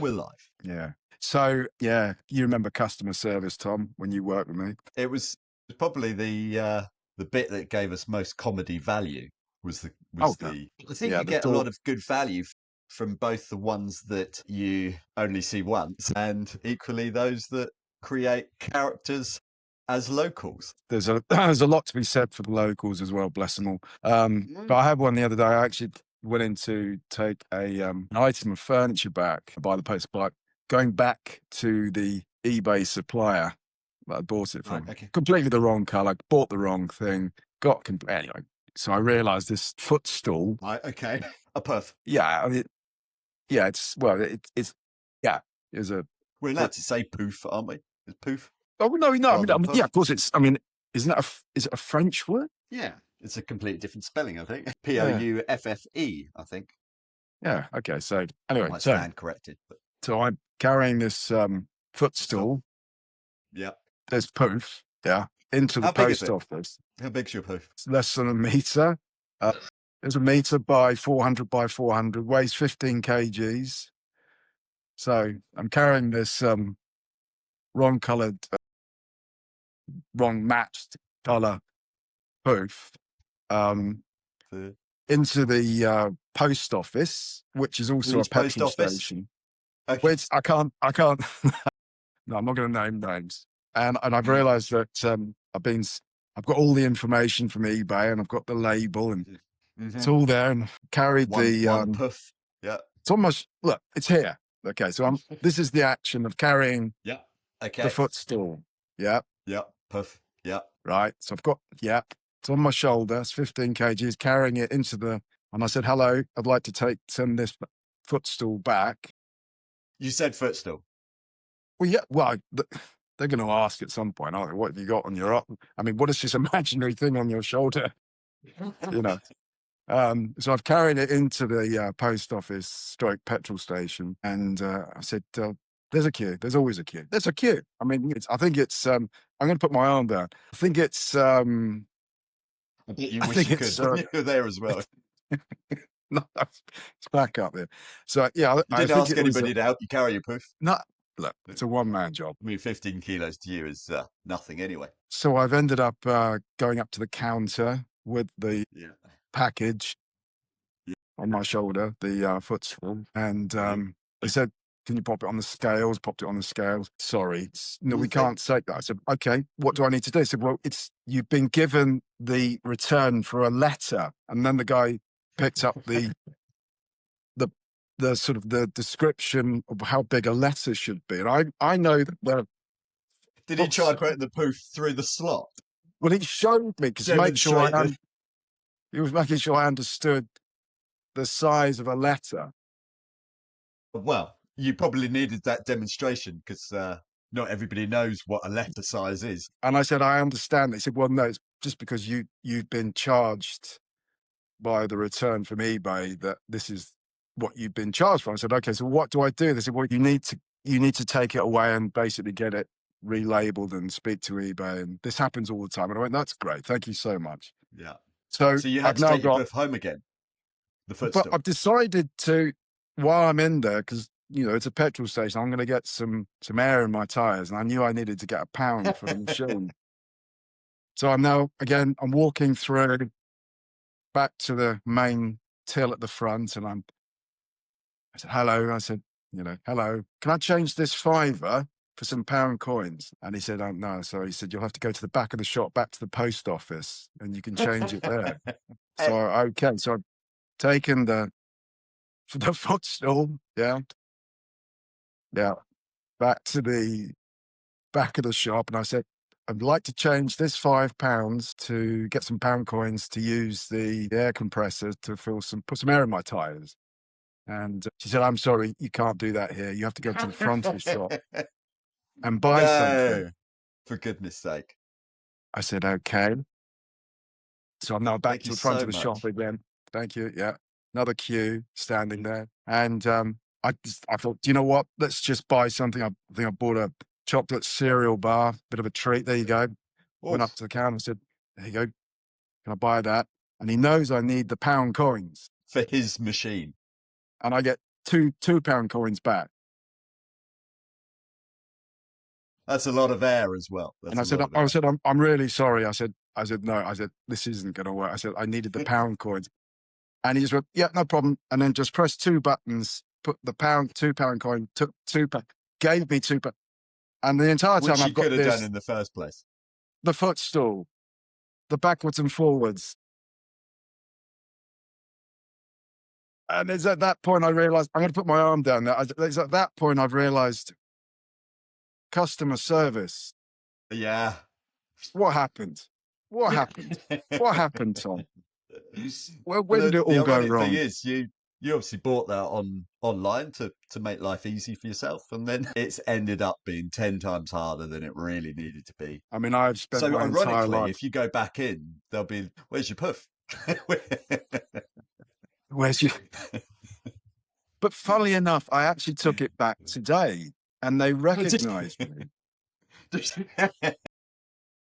we're live. Yeah. So, yeah, you remember customer service, Tom, when you worked with me? It was probably the bit that gave us most comedy value Oh, was yeah. the. I think Yeah, you the get a door. lot of good value from both the ones that you only see once and equally those that create characters as locals. There's a lot to be said for the locals as well, bless them all. But I had one the other day. I actually went in to take an item of furniture back by the post, like going back to the eBay supplier that I bought it Right. from. Okay. Completely the wrong color, bought the wrong thing, anyway. So I realized this footstool. Right. Okay. A puff. Yeah, I mean, yeah, it's yeah, is a We're foot. allowed to say poof, aren't we? It's poof Oh no, no. rather than Yeah, puff. of course it's. I mean, isn't that is it a French word? Yeah. It's a completely different spelling, I think. Yeah, Pouffe, I think. yeah. Okay, so I anyway, might stand corrected, but so I'm carrying this so footstool. yeah. There's Pouffe, yeah, into the How big is post it? office. How big's your poof? It's less than a meter. There's a meter by 400 by 400, weighs 15 kgs. So I'm carrying this wrong coloured, wrong matched colour Pouffe um, For into the post office, which is also a which post petrol office? station. Okay. Which I can't. No, I'm not going to name names. And I've realised that I've got all the information from eBay, and I've got the label, and it's Mm-hmm. all there, and carried the. One puff. Yeah. It's almost look. It's here. Okay, so this is the action of carrying Yeah. the Okay. footstool. Yeah, Yeah. Puff. Yeah. right. So I've got It's on my shoulder. It's 15 kgs. Carrying it into the. And I said, "Hello, I'd like to send this footstool back." You said footstool. Well, yeah. Well, they're going to ask at some point, aren't they? What have you got on your up? I mean, what is this imaginary thing on your shoulder? You know. So I've carried it into the post office stroke petrol station, and I said, "There's a queue. There's always a queue. There's a queue. I mean, I think it's. I'm going to put my arm down. I think it's. I bet you I wish think you could it's. when you were there as well. No, it's back up there. So yeah, You I didn't think ask it was. anybody to help you carry your poof. Not look. It's a one-man job. I mean, 15 kilos to you is nothing anyway. So I've ended up going up to the counter with the Yeah. package Yeah. on my shoulder, the footstool, and they said, "Can you pop it on the scales?" Popped it on the scales. Sorry, no, we can't say that. I said, "Okay, what do I need to do?" He said, "Well, you've been given the return for a letter," and then the guy picked up the sort of the description of how big a letter should be, and I know that there. Did he try putting the poof through the slot? Well, he showed me because he was making sure I understood the size of a letter. Well, you probably needed that demonstration because not everybody knows what a letter size is. And I said, "I understand." They said, "Well, no, it's just because you've been charged by the return from eBay that this is what you've been charged for." I said, "Okay, so what do I do?" They said, "Well, you need to take it away and basically get it relabeled and speak to eBay. And this happens all the time." And I went, "That's great. Thank you so much." Yeah. So So you had I've to now take your got, poof home again, the but footstool. I've decided to, while I'm in there, because it's a petrol station, I'm going to get some air in my tires, and I knew I needed to get a pound for the machine. So I'm walking through back to the main till at the front, and I said, "Hello." I said, "Hello, can I change this £5 for some pound coins?" And he said, "No." So he said, "You'll have to go to the back of the shop, back to the post office, and you can change it there." So, okay. So I've taken the footstool, yeah, back to the back of the shop, and I said, "I'd like to change this £5 to get some pound coins to use the air compressor to put some air in my tires." And she said, "I'm sorry, you can't do that here. You have to go to the front of the shop and buy something." No, for goodness sake. I said, "Okay." So I'm now back Thank to you the front so of the shop much. again. Thank you. Yeah. Another queue standing there. And I thought, do you know what? Let's just buy something. I think I bought a chocolate cereal bar, bit of a treat. There you go. Went up Oof. to the counter and said, "There you go. Can I buy that?" And he knows I need the pound coins. For his machine. And I get two pound coins back. That's a lot of air as well. And That's I a said, lot of air. I'm really sorry. I said, no, I said, this isn't going to work. I said, I needed the pound coins. And he just went, yeah, no problem. And then just pressed two buttons, put the £2 coin, took £2, gave me £2. And the entire time Which you I've got could have done this, in the first place. the footstool, the backwards and forwards. And it's at that point I realized, I'm going to put my arm down there. It's at that point I've realized customer service. Yeah. What happened? What happened? What happened, Tom? When Well, did it the all go ironic thing wrong? is, you obviously bought that online to make life easy for yourself, and then it's ended up being 10 times harder than it really needed to be. I mean, I've spent So, my entire ironically, life. if you go back in, they'll be, "Where's your puff?" Where's you? But funnily enough, I actually took it back today and they recognized me.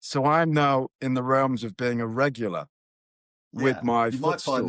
So I'm now in the realms of being a regular with Yeah, my you might find that footstool.